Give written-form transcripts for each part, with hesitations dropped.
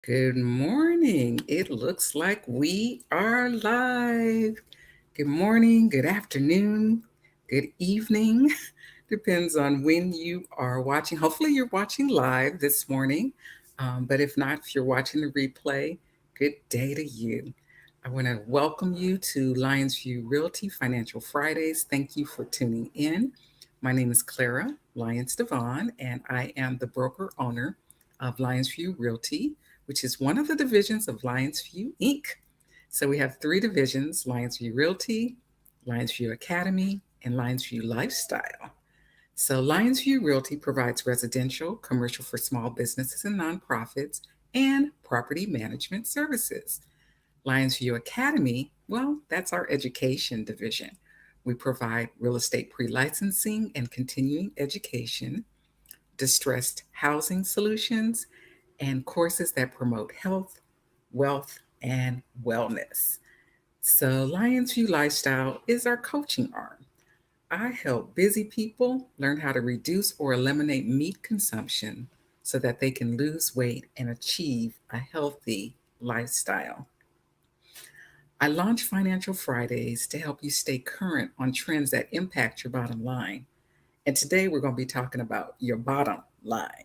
Good morning. It looks like we are live. Good morning, good afternoon, good evening. Depends on when you are watching. Hopefully, you're watching live this morning. But if not, if you're watching the replay, good day to you. I want to welcome you to Lyonsview Realty Financial Fridays. Thank you for tuning in. My name is Clara Lyons-DeVaughn, and I am the broker owner of Lyonsview Realty, which is one of the divisions of Lyonsview Inc. So we have three divisions: Lyonsview Realty, Lyonsview Academy, and Lyonsview Lifestyle. So Lyonsview Realty provides residential, commercial for small businesses and nonprofits, and property management services. Lyonsview Academy, well, that's our education division. We provide real estate pre-licensing and continuing education, distressed housing solutions, and courses that promote health, wealth, and wellness. So, Lyonsview Lifestyle is our coaching arm. I help busy people learn how to reduce or eliminate meat consumption so that they can lose weight and achieve a healthy lifestyle. I launch Financial Fridays to help you stay current on trends that impact your bottom line. And today we're going to be talking about your bottom line.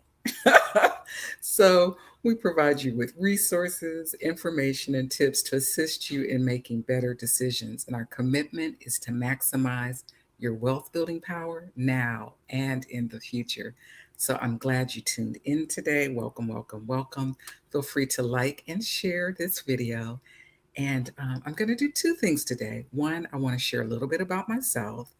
So, we provide you with resources, information, and tips to assist you in making better decisions. And our commitment is to maximize your wealth building power now and in the future. So, I'm glad you tuned in today. Welcome, welcome, welcome. Feel free to like and share this video. And I'm going to do two things today. One, I want to share a little bit about myself.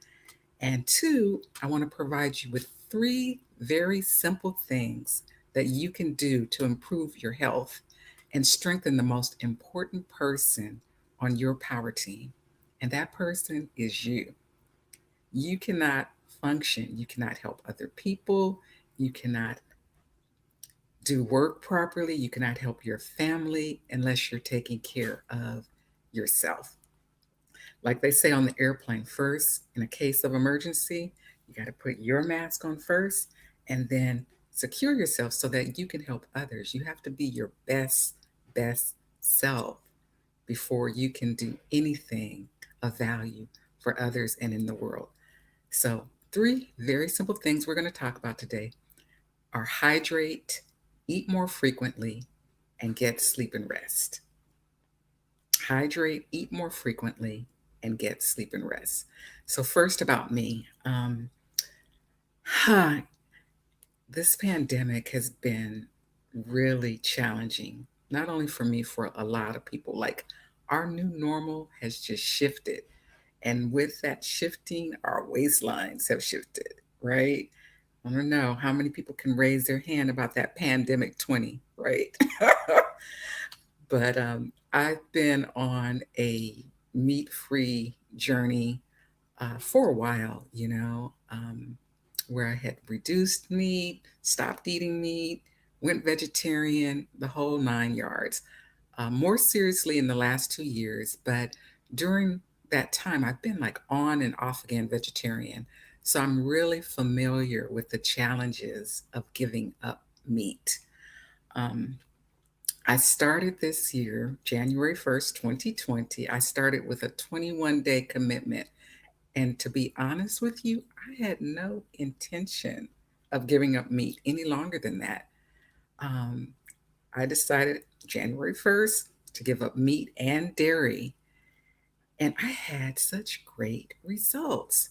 And two, I want to provide you with three very simple things that you can do to improve your health and strengthen the most important person on your power team. And that person is you. You cannot function, you cannot help other people, you cannot do work properly, you cannot help your family unless you're taking care of yourself. Like they say on the airplane, first, in a case of emergency, you got to put your mask on first and then secure yourself so that you can help others. You have to be your best self before you can do anything of value for others and in the world. So, three very simple things we're going to talk about today are hydrate, eat more frequently, and get sleep and rest. Hydrate, eat more frequently, and get sleep and rest. So, first about me, huh, this pandemic has been really challenging, not only for me, for a lot of people. Like, our new normal has just shifted. And with that shifting, our waistlines have shifted, right? I don't know how many people can raise their hand about that pandemic 20, right? But I've been on a meat free journey for a while, where I had reduced meat, stopped eating meat, went vegetarian, the whole nine yards. More seriously in the last 2 years, but during that time, I've been like on and off again vegetarian. So I'm really familiar with the challenges of giving up meat. Um, I started this year, January 1st, 2020. I started with a 21-day commitment. And to be honest with you, I had no intention of giving up meat any longer than that. Um, I decided January 1st to give up meat and dairy. And I had such great results.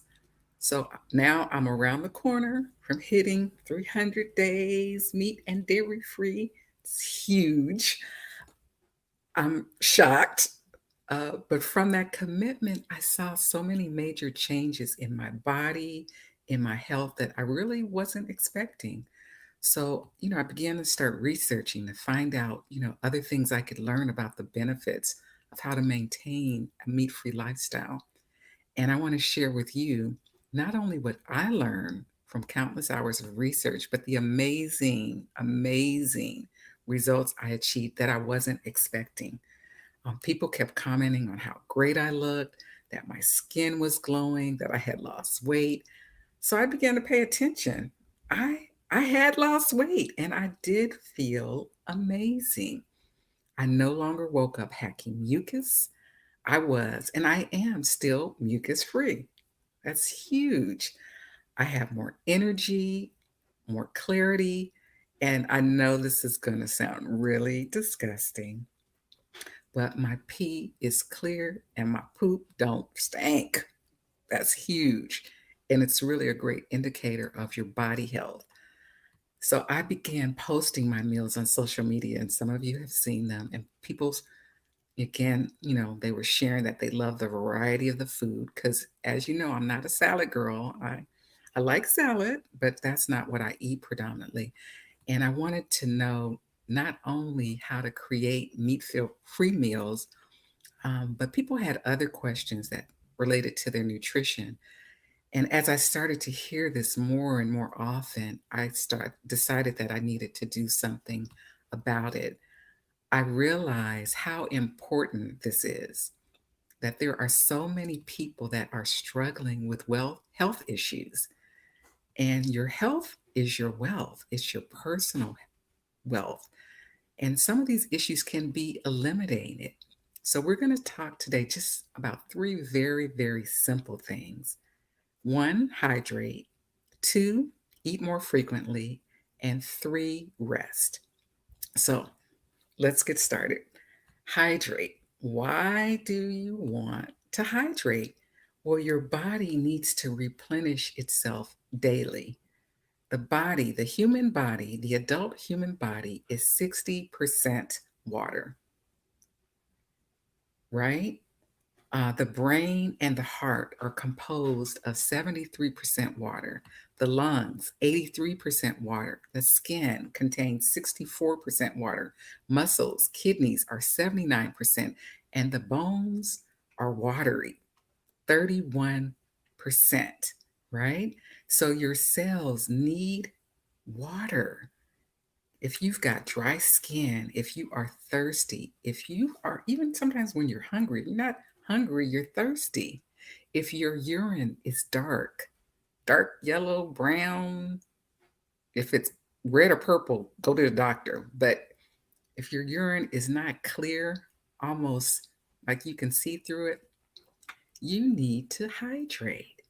So now I'm around the corner from hitting 300 days meat and dairy free. It's huge. I'm shocked. But from that commitment, I saw so many major changes in my body, in my health that I really wasn't expecting. So, I began to start researching to find out, other things I could learn about the benefits of how to maintain a meat free lifestyle. And I want to share with you not only what I learned from countless hours of research, but the amazing results I achieved that I wasn't expecting. People kept commenting on how great I looked, that my skin was glowing, that I had lost weight. So I began to pay attention. I I had lost weight and I did feel amazing. I no longer woke up hacking mucus. I was, and I am still mucus free. That's huge. I have more energy, more clarity, and I know this is going to sound really disgusting, but my pee is clear and my poop don't stink. That's huge. And it's really a great indicator of your body health. So I began posting my meals on social media, and some of you have seen them. And people's, again, they were sharing that they love the variety of the food. Because as you know, I'm not a salad girl. I like salad, but that's not what I eat predominantly. And I wanted to know not only how to create meat free meals, but people had other questions that related to their nutrition. And as I started to hear this more and more often, decided that I needed to do something about it. I realized how important this is, that there are so many people that are struggling with health issues. And your health is your wealth, it's your personal wealth. And some of these issues can be eliminated. So, we're going to talk today just about three very, very simple things. One, hydrate. Two, eat more frequently. And three, rest. So, let's get started. Hydrate. Why do you want to hydrate? Well, your body needs to replenish itself daily. The body, the human body, the adult human body is 60% water, right? The brain and the heart are composed of 73% water. The lungs, 83% water. The skin contains 64% water. Muscles, kidneys are 79%. And the bones are watery, 31%, right? So your cells need water. If you've got dry skin, if you are thirsty, if you are, even sometimes when you're hungry, you're not hungry, you're thirsty. If your urine is dark yellow, brown, if it's red or purple, go to the doctor. But if your urine is not clear, almost like you can see through it, you need to hydrate.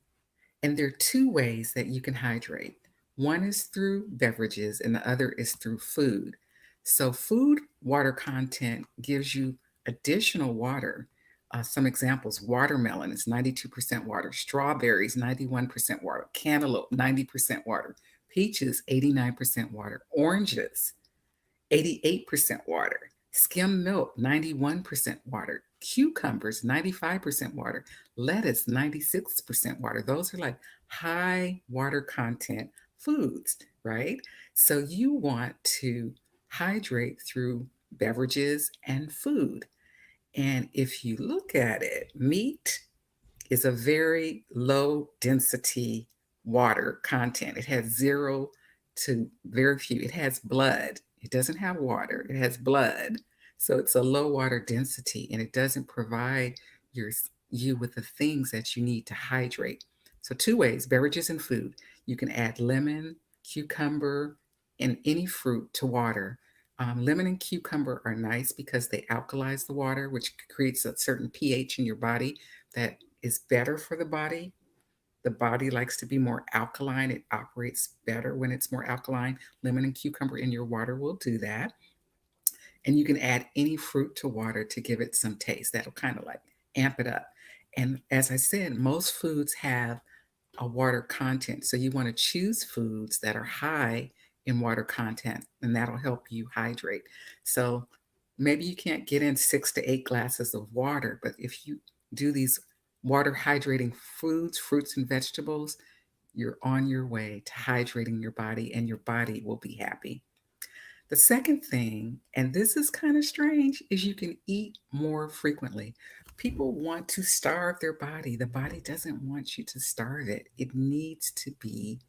And there are two ways that you can hydrate. One is through beverages, and the other is through food. So, food water content gives you additional water. Some examples: watermelon is 92% water, strawberries, 91% water, cantaloupe, 90% water, peaches, 89% water, oranges, 88% water. Skim milk, 91% water. Cucumbers, 95% water. Lettuce, 96% water. Those are like high water content foods, right? So you want to hydrate through beverages and food. And if you look at it, meat is a very low density water content. It has zero to very few. It has blood. It doesn't have water. It has blood. So it's a low water density and it doesn't provide your you with the things that you need to hydrate. So two ways, beverages and food. You can add lemon, cucumber, and any fruit to water. Lemon and cucumber are nice because they alkalize the water, which creates a certain pH in your body that is better for the body. The body likes to be more alkaline. It operates better when it's more alkaline. Lemon and cucumber in your water will do that. And you can add any fruit to water to give it some taste. That'll kind of like amp it up. And as I said, most foods have a water content. So you want to choose foods that are high in water content, and that'll help you hydrate. So maybe you can't get in 6 to 8 glasses of water, but if you do these water hydrating foods, fruits, and vegetables, you're on your way to hydrating your body, and your body will be happy. The second thing, and this is kind of strange, is you can eat more frequently. People want to starve their body. The body doesn't want you to starve it, it needs to be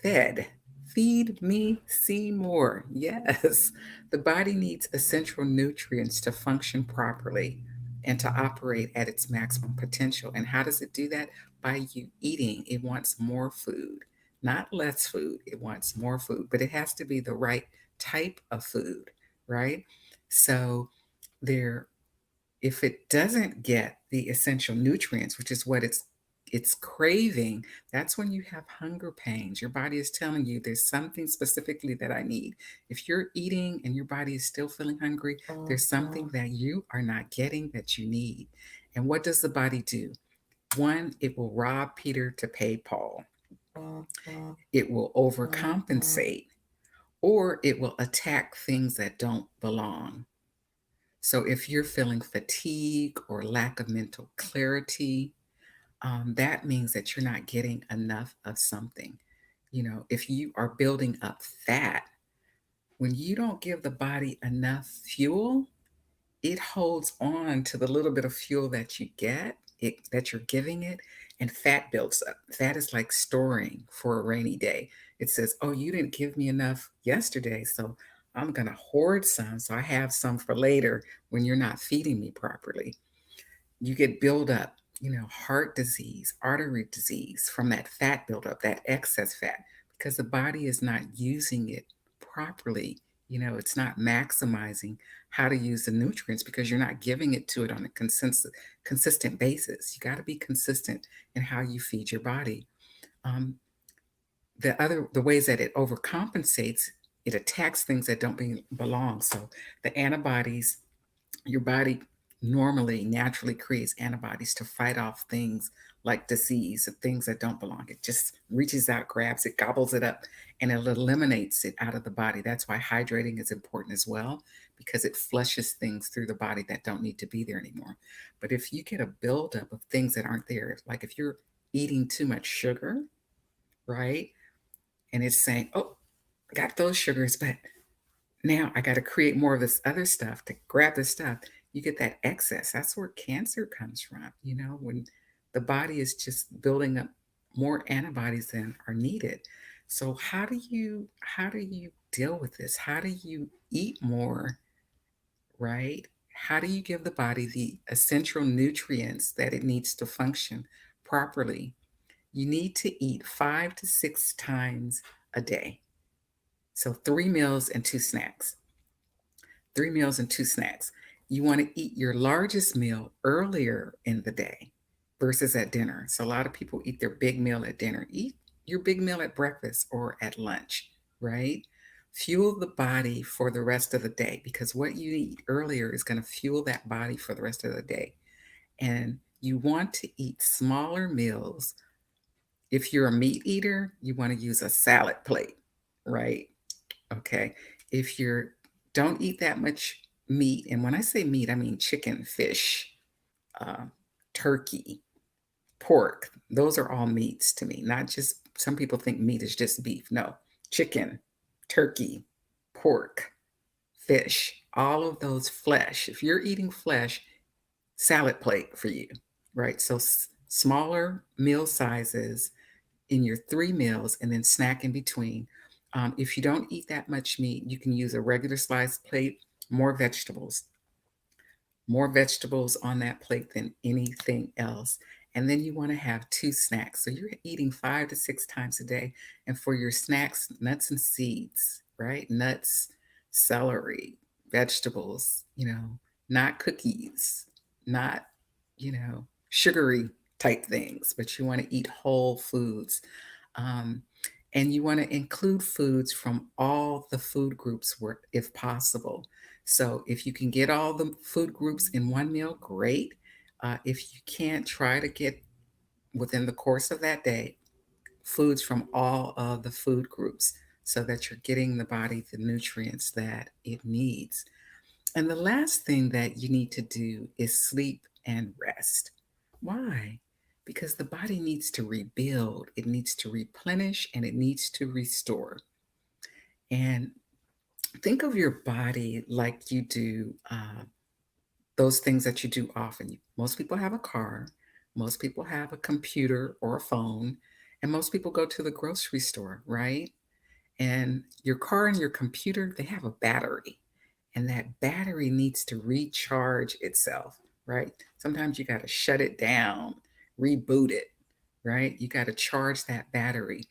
fed. Feed me, see more. Yes, the body needs essential nutrients to function properly and to operate at its maximum potential. And how does it do that? By you eating. It wants more food, not less food. It wants more food, but it has to be the right type of food, right? So there, if it doesn't get the essential nutrients, which is what it's craving, that's when you have hunger pains. Your body is telling you there's something specifically that I need. If you're eating and your body is still feeling hungry, there's something that you are not getting that you need. And what does the body do? One, it will rob Peter to pay Paul. It will overcompensate, or it will attack things that don't belong. So if you're feeling fatigue or lack of mental clarity, that means that you're not getting enough of something. If you are building up fat, when you don't give the body enough fuel, it holds on to the little bit of fuel that you get, that you're giving it, and fat builds up. Fat is like storing for a rainy day. It says, "Oh, you didn't give me enough yesterday, so I'm going to hoard some so I have some for later when you're not feeding me properly." You get buildup, heart disease, artery disease from that fat buildup, that excess fat, because the body is not using it properly. It's not maximizing how to use the nutrients because you're not giving it to it on a consistent basis. You got to be consistent in how you feed your body. Um, the ways that it overcompensates, it attacks things that don't belong. So the antibodies, your body normally naturally creates antibodies to fight off things like disease, things that don't belong. It just reaches out, grabs it, gobbles it up, and it eliminates it out of the body. That's why hydrating is important as well, because it flushes things through the body that don't need to be there anymore. But if you get a buildup of things that aren't there, like if you're eating too much sugar, right? And it's saying, "Oh, I got those sugars, but now I got to create more of this other stuff to grab this stuff." You get that excess. That's where cancer comes from, when the body is just building up more antibodies than are needed. So how do you deal with this? How do you eat more, right? How do you give the body the essential nutrients that it needs to function properly? You need to eat 5 to 6 times a day. So 3 meals and 2 snacks. 3 meals and 2 snacks. You want to eat your largest meal earlier in the day versus at dinner. So a lot of people eat their big meal at dinner. Eat your big meal at breakfast or at lunch, right? Fuel the body for the rest of the day because what you eat earlier is going to fuel that body for the rest of the day. And you want to eat smaller meals. If you're a meat eater, you want to use a salad plate, right? Okay. If you're don't eat that much meat, and when I say meat, I mean chicken, fish, uh, turkey, pork. Those are all meats to me. Not just some people think meat is just beef. No, chicken, turkey, pork, fish, all of those flesh. If you're eating flesh, salad plate for you, right? So smaller meal sizes in your 3 meals and then snack in between. If you don't eat that much meat, you can use a regular sliced plate, more vegetables, more vegetables on that plate than anything else. And then you want to have 2 snacks. So you're eating 5 to 6 times a day. And for your snacks, nuts and seeds, right? Nuts, celery, vegetables, not cookies, not, sugary type things, but you want to eat whole foods. Um, and you want to include foods from all the food groups where, if possible. So if you can get all the food groups in one meal, great. If you can't, try to get within the course of that day foods from all of the food groups so that you're getting the body the nutrients that it needs. And the last thing that you need to do is sleep and rest. Why? Because the body needs to rebuild, it needs to replenish, and it needs to restore. And think of your body like you do those things that you do often. Most people have a car, most people have a computer or a phone, and most people go to the grocery store, right? And your car and your computer, they have a battery, and that battery needs to recharge itself, right? Sometimes you got to shut it down, reboot it, right? You got to charge that battery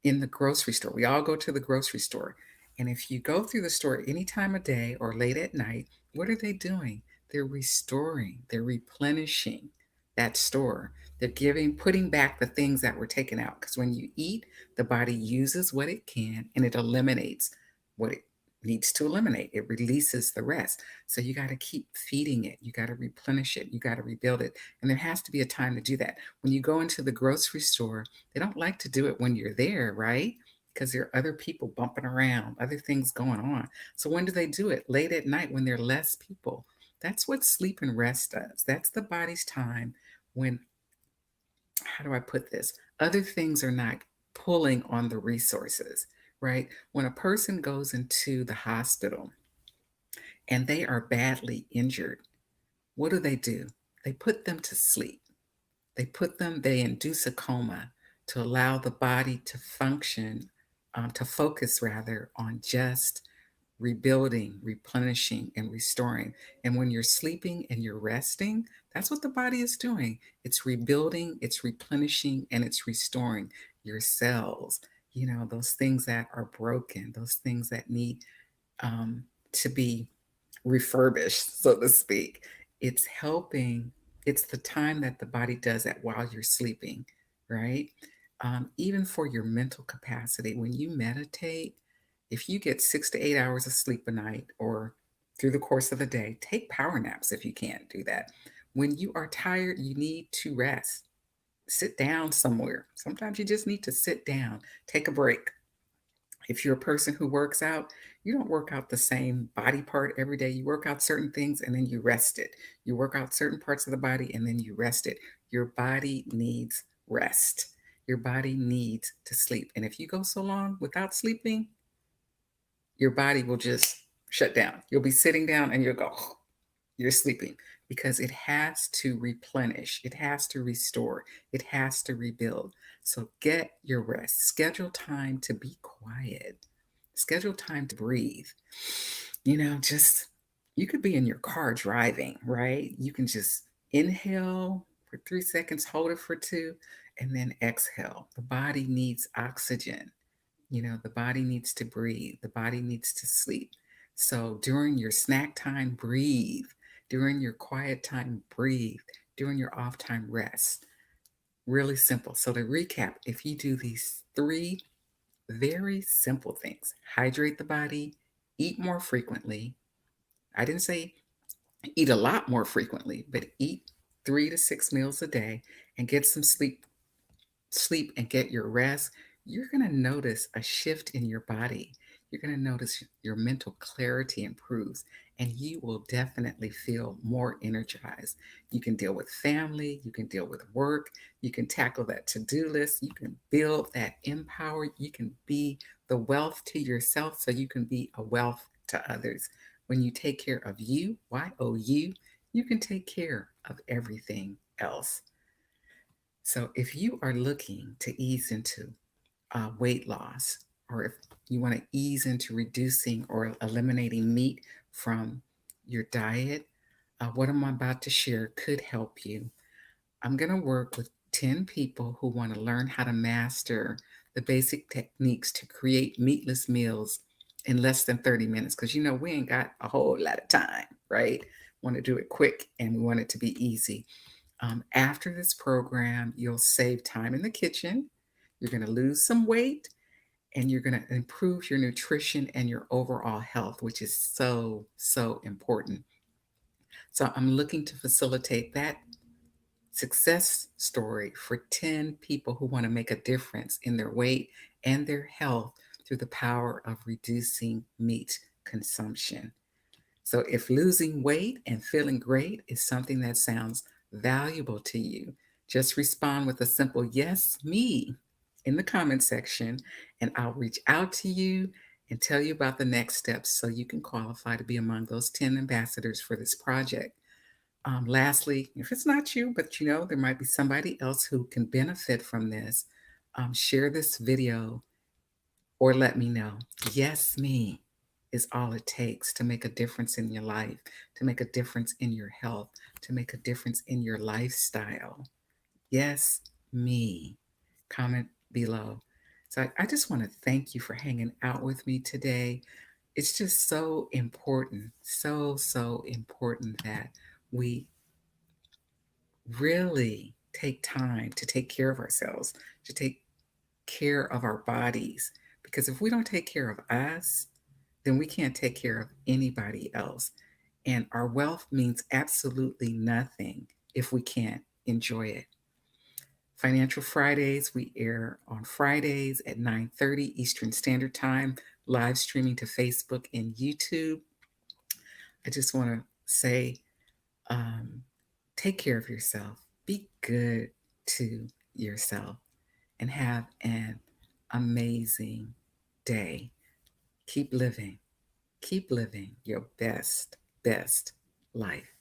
in the grocery store. We all go to the grocery store. And if you go through the store any time of day or late at night, what are they doing? They're restoring, they're replenishing that store. They're putting back the things that were taken out. Because when you eat, the body uses what it can and it eliminates what it needs to eliminate. It releases the rest. So you got to keep feeding it. You got to replenish it. You got to rebuild it. And there has to be a time to do that. When you go into the grocery store, they don't like to do it when you're there, right? Because there are other people bumping around, other things going on. So when do they do it? Late at night when there are less people. That's what sleep and rest does. That's the body's time when, how do I put this? Other things are not pulling on the resources, right? When a person goes into the hospital and they are badly injured, what do? They put them to sleep. They induce a coma to allow the body to function, to focus rather on just rebuilding, replenishing, and restoring. And when you're sleeping and you're resting, that's what the body is doing. It's rebuilding, it's replenishing, and it's restoring your cells. Those things that are broken, those things that need to be refurbished, so to speak. It's helping, it's the time that the body does that while you're sleeping, right? Even for your mental capacity, when you meditate, if you get 6 to 8 hours of sleep a night or through the course of the day, take power naps if you can't do that. When you are tired, you need to rest. Sit down somewhere. Sometimes you just need to sit down, take a break. If you're a person who works out, you don't work out the same body part every day. You work out certain things and then you rest it. You work out certain parts of the body and then you rest it. Your body needs rest. Your body needs to sleep. And if you go so long without sleeping, your body will just shut down. You'll be sitting down and you'll go, you're sleeping because it has to replenish, it has to restore, it has to rebuild. So get your rest. Schedule time to be quiet, schedule time to breathe. Just you could be in your car driving, right? You can just inhale for 3 seconds, hold it for two, and then exhale. The body needs oxygen. The body needs to breathe, the body needs to sleep. So during your snack time, breathe. During your quiet time, breathe. During your off time, rest. Really simple. So to recap, if you do these three very simple things: hydrate the body, eat more frequently. I didn't say eat a lot more frequently, but eat 3 to 6 meals a day and get some sleep and get your rest, you're going to notice a shift in your body. You're going to notice your mental clarity improves, and you will definitely feel more energized. You can deal with family, you can deal with work, you can tackle that to do list, you can build that empower, you can be the wealth to yourself so you can be a wealth to others. When you take care of you, YOU, you can take care of everything else. So if you are looking to ease into weight loss, or if you want to ease into reducing or eliminating meat from your diet, what I'm about to share could help you. I'm going to work with 10 people who want to learn how to master the basic techniques to create meatless meals in less than 30 minutes. Because we ain't got a whole lot of time, right? Want to do it quick and we want it to be easy. After this program, you'll save time in the kitchen. You're going to lose some weight and you're going to improve your nutrition and your overall health, which is so, so important. So I'm looking to facilitate that success story for 10 people who want to make a difference in their weight and their health through the power of reducing meat consumption. So if losing weight and feeling great is something that sounds valuable to you, just respond with a simple yes, me in the comment section, and I'll reach out to you and tell you about the next steps so you can qualify to be among those 10 ambassadors for this project. Lastly, if it's not you, but there might be somebody else who can benefit from this, share this video or let me know. Yes, me is all it takes to make a difference in your life, to make a difference in your health, to make a difference in your lifestyle. Yes, me. Comment below. So I just want to thank you for hanging out with me today. It's just so important, so important that we really take time to take care of ourselves, to take care of our bodies. Because if we don't take care of us, then we can't take care of anybody else. And our wealth means absolutely nothing if we can't enjoy it. Financial Fridays, we air on Fridays at 9:30 Eastern Standard Time, live streaming to Facebook and YouTube. I just want to say, um, take care of yourself. Be good to yourself and have an amazing day. Keep living your best life.